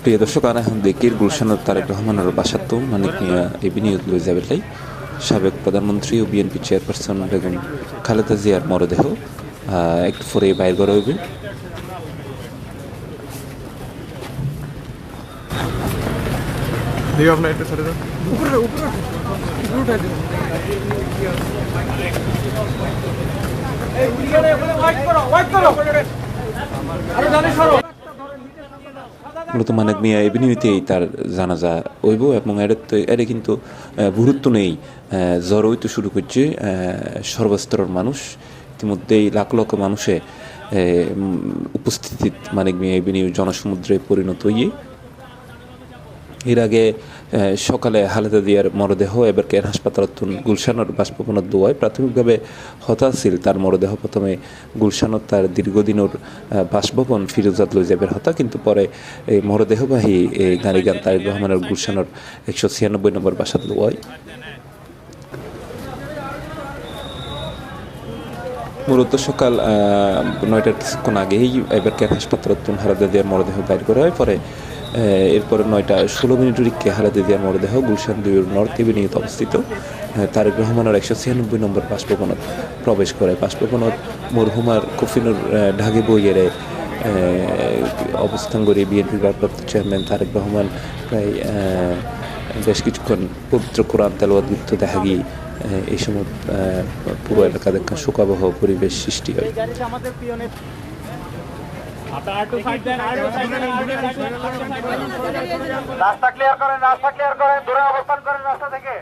প্রিয় দর্শক, আনা এখন দেখির গুলশানের তারেক রহমানের বাসাত মানিক মিয়া এভিনিউত লই যাবেলাই সাবেক প্রধানমন্ত্রী ও বিএনপি চেয়ারপারসন বেগম খালেদা জিয়ার মরদেহ একটু পরে বাইর করা হইবে। মূলত মানিক মিয়া এভিনিউতেই তার জানাজা হইব এবং এটা কিন্তু গুরুত্ব নেই, জ্বর হইতে শুরু করছে সর্বস্তরের মানুষ। ইতিমধ্যেই লাখ লক্ষ মানুষে উপস্থিতি মানিক মিয়া এভিনিউ জনসমুদ্রে পরিণত হইয়ে এর আগে সকালে খালেদা জিয়ার মরদেহ এবার কেয়ার হাসপাতালত গুলশানের বাসভবনত দোয়ায় প্রাথমিকভাবে হতাশিল তার মরদেহ প্রথমে গুলশানত তার দীর্ঘদিনের বাসভবন ফিরোজাত লই যাবের হতা, কিন্তু পরে এই মরদেহবাহী এই গাড়িগান তারেক রহমানের গুলশানের 196 নম্বর বাসাত দোয়ায়। মূলত সকাল 9টার কিছুক্ষণ আগেই এবার কেয়ার হাসপাতালত খালেদা জিয়ার মরদেহ বাইর করা হয়। পরে এরপরে 9:16 খালেদা জিয়ার মরদেহ গুলশান 2 নর্থ এভিনিউতে অবস্থিত তারেক রহমানের 196 নম্বর বাসভবনত প্রবেশ করে। বাসভবনত মরহুমার কফিনুর ঢাকে বইয়েরে অবস্থান করে বিএনপির ভারপ্রাপ্ত চেয়ারম্যান তারেক রহমান প্রায় বেশ কিছুক্ষণ পবিত্র কোরআন তেলাওয়াত করতে দেখা গিয়ে এই সময় পুরো এলাকা দেখা শোকাবহ পরিবেশ সৃষ্টি হয়। রাস্তা ক্লিয়ার করেন, রাস্তা ক্লিয়ার করেন, দূরে অবস্থান করেন রাস্তা থেকে।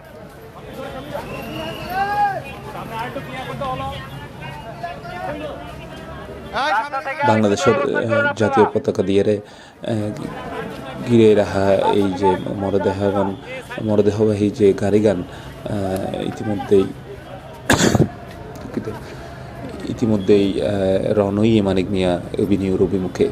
বাংলাদেশের জাতীয় পতাকা দিয়ে ঘিরে রাখা এই যে মরদেহ এবং মরদেহবাহী যে গাড়িগান ইতিমধ্যেই রনই মানিক মিয়া এভিনিউর অভিমুখে।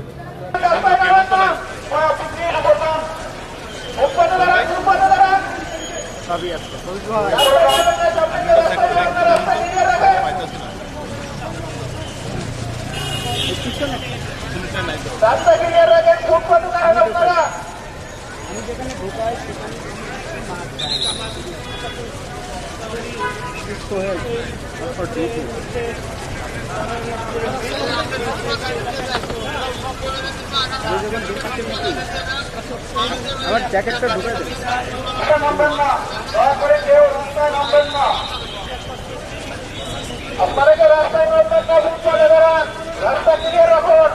আমার জ্যাকেটটা ঢুকে দেন, দয়া করে কেউ রাস্তায় নামবেন না। আপনারা যে রাস্তায় নামবেন না, চলে বেড়ান, রাস্তা ক্লিয়ার রাখুন।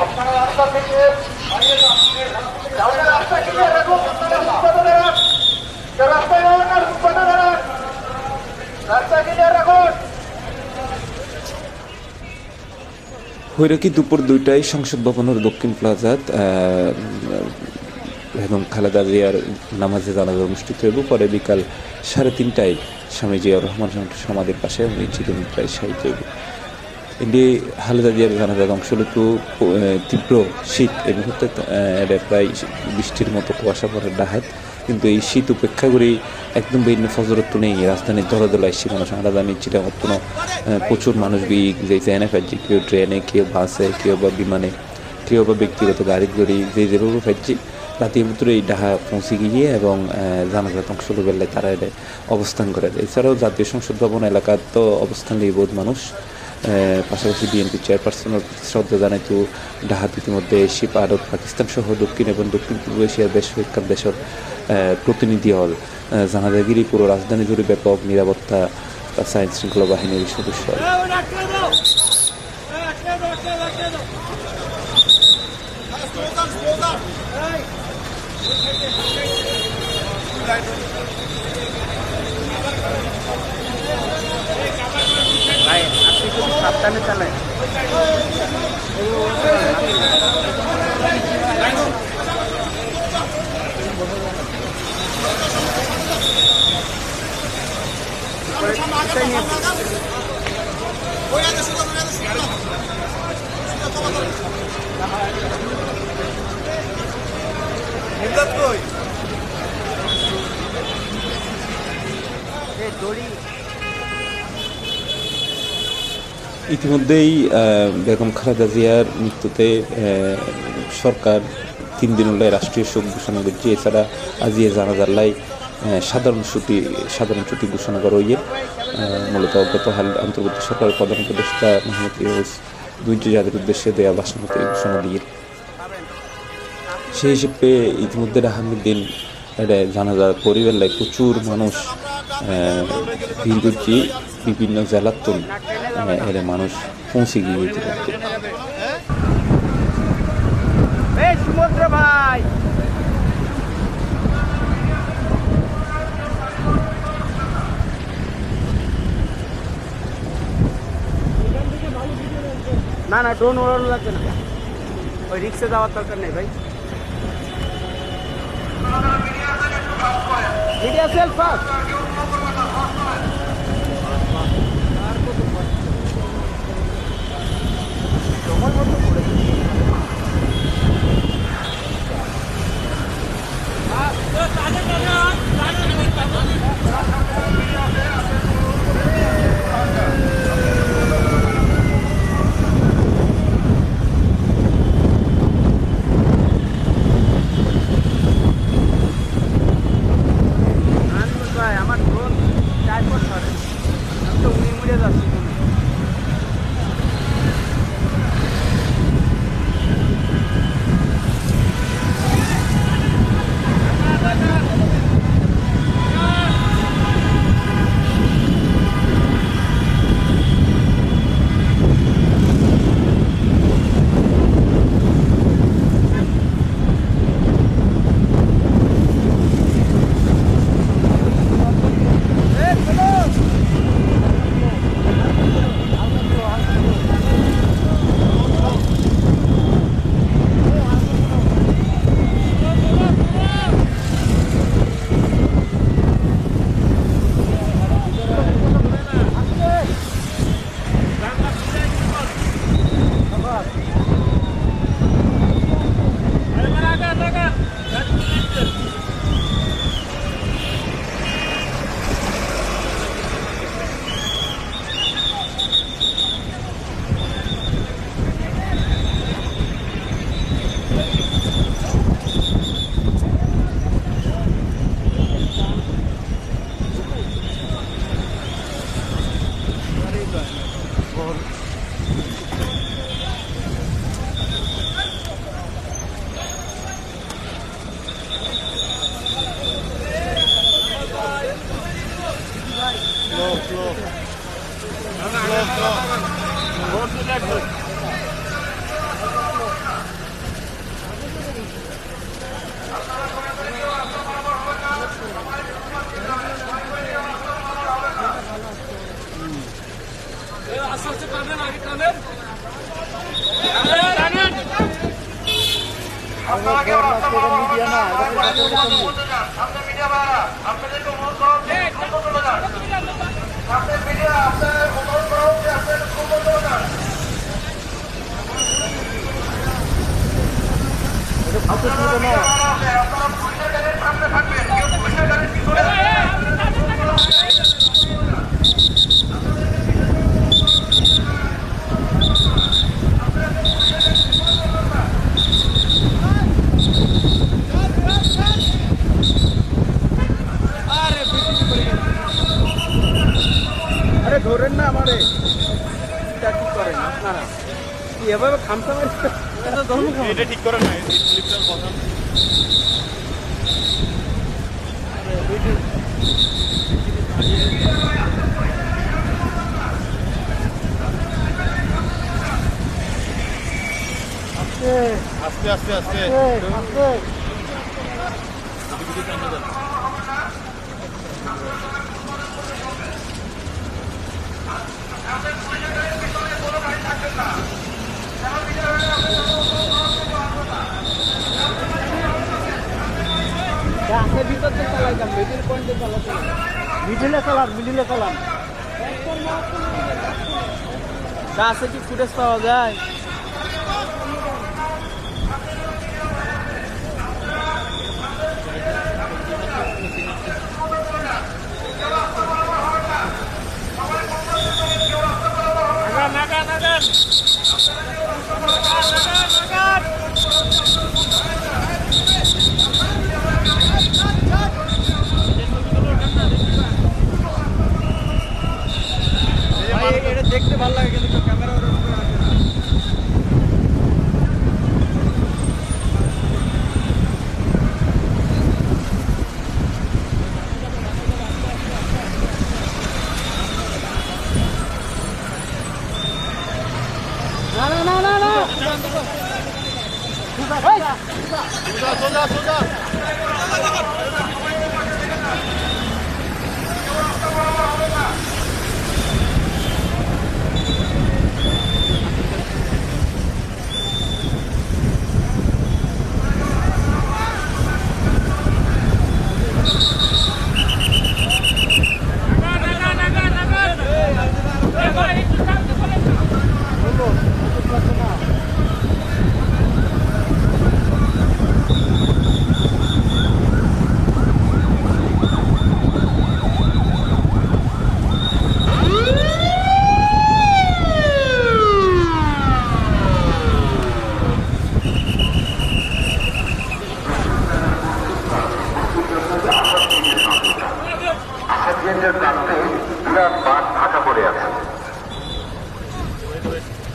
আপনারা রাস্তা থেকে রাস্তা ক্লিয়ার রাখুন, রাস্তায় রাস্তা ক্লিয়ার রাখুন। হৈরকি দুপুর 2টায় সংসদ ভবনের দক্ষিণ প্লাজাত এবং খালেদা জিয়ার নামাজে জানাজা অনুষ্ঠিত হইব। পরে বিকাল 3:30টায় স্বামী জিয়াউর রহমান সমাধির পাশে চিরনিদ্রায় শায়িত হইব। এটি খালেদা জিয়ার জানাজার অংশ হলো তীব্র শীত, এই মুহূর্তে এটা প্রায় বৃষ্টির মতো কুয়াশা পড়ে ডাহাত, কিন্তু এই শীত উপেক্ষা করেই একদম ভিন্ন ফজরত নেই রাজধানীর দরদলা এসছি মানুষ। রাজধানী চিটাগত্তন প্রচুর মানুষ যেতে এনে ফেলছি, কেউ ট্রেনে, কেউ বাসে, কেউ বা বিমানে, কেউ বা ব্যক্তিগত গাড়ি যেভাবে ফেলছি। রাতের ভিতরে এই ডাহা পৌঁছে গিয়ে এবং জানাজাত অংশ বেলায় তারা এটা অবস্থান করে দেয়। এছাড়াও জাতীয় সংসদ ভবন এলাকার তো অবস্থান নেই বহুত মানুষ। পাশাপাশি বিএনপি চেয়ারপারসনের শ্রদ্ধা জানাইতো ডাহাত ইতিমধ্যে এশি ভারত, পাকিস্তান সহ দক্ষিণ এবং দক্ষিণ পূর্ব এশিয়ার বেশ কয়েকটা দেশের প্রতিনিধি হল। জানাজাগিরি পুরো রাজধানী জুড়ে ব্যাপক নিরাপত্তা আইন শৃঙ্খলা বাহিনীর সদস্য। সাবধানে চালায়। ওই ইতিমধ্যেই বেগম খালেদা জিয়ার মৃত্যুতে সরকার 3 দিন হলে রাষ্ট্রীয় শোক ঘোষণা করছে। এছাড়া আজিয়ে জানাজাল্লাই সাধারণ ছুটি ঘোষণা করা হয়ে মূলত গতকাল অন্তর্বর্তী সরকারের প্রধান উপদেষ্টা মোহাম্মদ ইউনূস দুইটি জাতির উদ্দেশ্যে দেয়া ভাষণে এই ঘোষণা দিয়ে সেই হিসেবে ইতিমধ্যে আহমেদিন জানাজার পরিবারে প্রচুর মানুষ ভিড় করছে, বিভিন্ন জেলার তো এর মানুষ পৌঁছে গিয়ে ইতিমধ্যে। সমুদ্র ভাই না না ড্রোন ওড়ানো লাগবে না, ওই রিক্সে যাওয়ার দরকার নেই ভাই। মিডিয়া সেল ফাস্ট আমার ড্রোন ট্রাইপড ধরে, আমি তো উড়ে যাচ্ছি। ধরেন না আমারে, এটা ঠিক করেন আপনারা, কি এভাবে খামসা এটা ঠিক করেন না। আস্তে আস্তে আস্তে আস্তে মিডিলে চালান গাছে কি ফুটেজ পাওয়া যায়? নাগাদ এটা দেখতে ভালো লাগে কিন্তু ক্যামেরা ওর উপরে আসে না।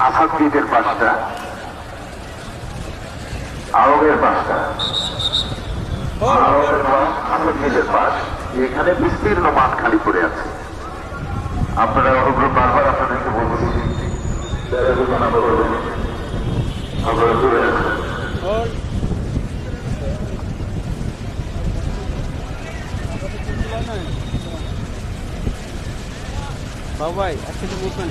আসাদগেটের পাশটা, আরবের পাশটা, আসাদগেটের পাশ, এখানে বিস্তীর্ণ মাঠ খালি পড়ে আছে। আপনারা অনুগ্রহ বারবার আপনাদেরকে বলছি আপনারা দূরে আছেন। বাবাই একসাথে বলবেন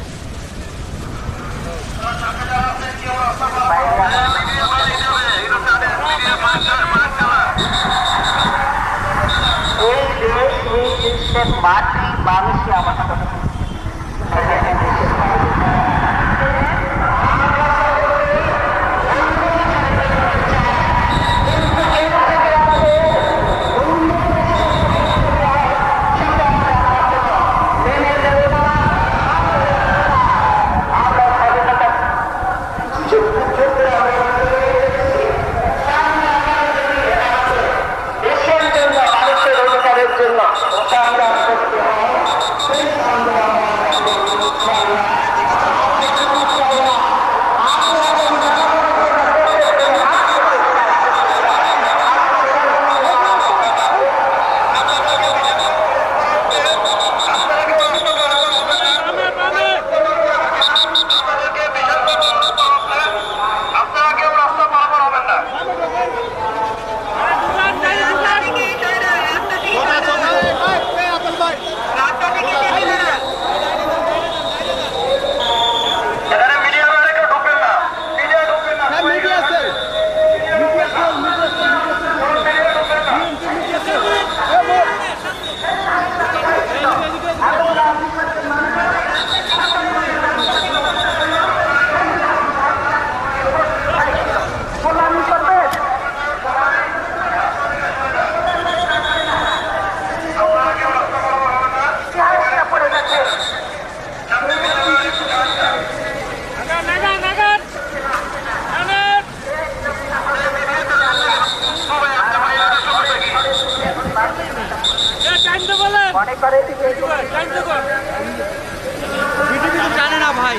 এই দেশ এই দেশের মাটি মানুষই আমাদের দেশের জন্য মানুষের অধিকারের জন্য সংগ্রাম করতে হয়। সেই সংগ্রাম আপনারা কেউ রাস্তা পারাপার হবেন না। এখানে মিডিয়া বাইরে কেউ ঢুকবেন না, মিডিয়া ঢুকবেন না, মিডিয়া আছে, অনেক করে বিটিভি তো জানে না ভাই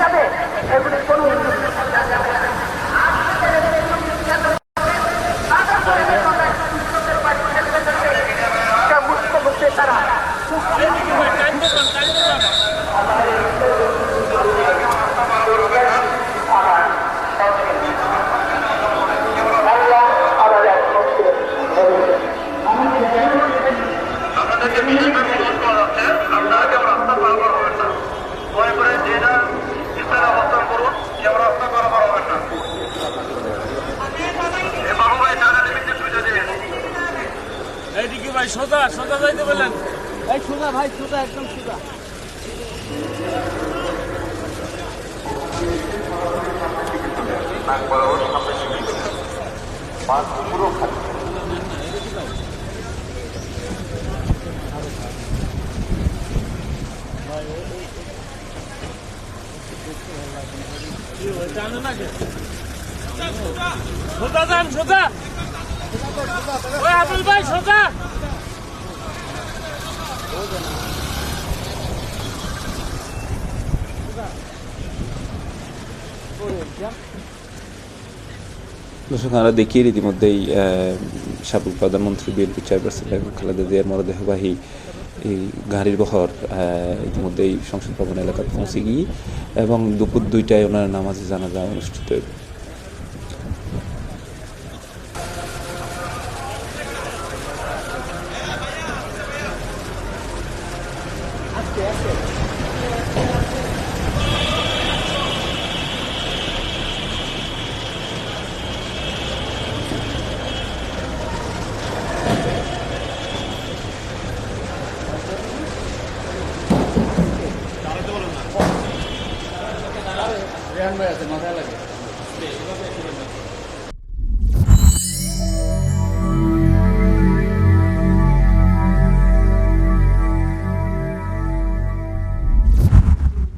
যাবে এগুলি কোনো বুঝতে বুঝতে তারা আপনাদেরকে বিশেষভাবে অনুরোধ করা যাচ্ছে, আপনারা কেউ রাস্তা পারাপার হবেন না। দয়া করে যে যার স্থানে অবস্থান করুন, কেউ রাস্তা পারাপার হবেন না। এ বাবু ভাই জানা নিমিত্তে সুবিধা দেবেন। এইদিকে ভাই সোজা সোজা যাইতে বললেন এই সোজা ভাই সোজা একদম সোজা নাক বরাবর সামনে পুরো খালি সোজা যান সোজা ওই আবুল ভাই সোজা দর্শক আমরা দেখি ইতিমধ্যেই সাবেক প্রধানমন্ত্রী বিএনপি চেয়ারপারসন বেগম খালেদা জিয়ার মরদেহবাহী এই গাড়ির বহর ইতিমধ্যেই সংসদ ভবন এলাকায় পৌঁছে গিয়ে এবং দুপুর 2টায় ওনার নামাজে জানাজা অনুষ্ঠিত হবে। রেহান ভাই আছে মাথায় লাগে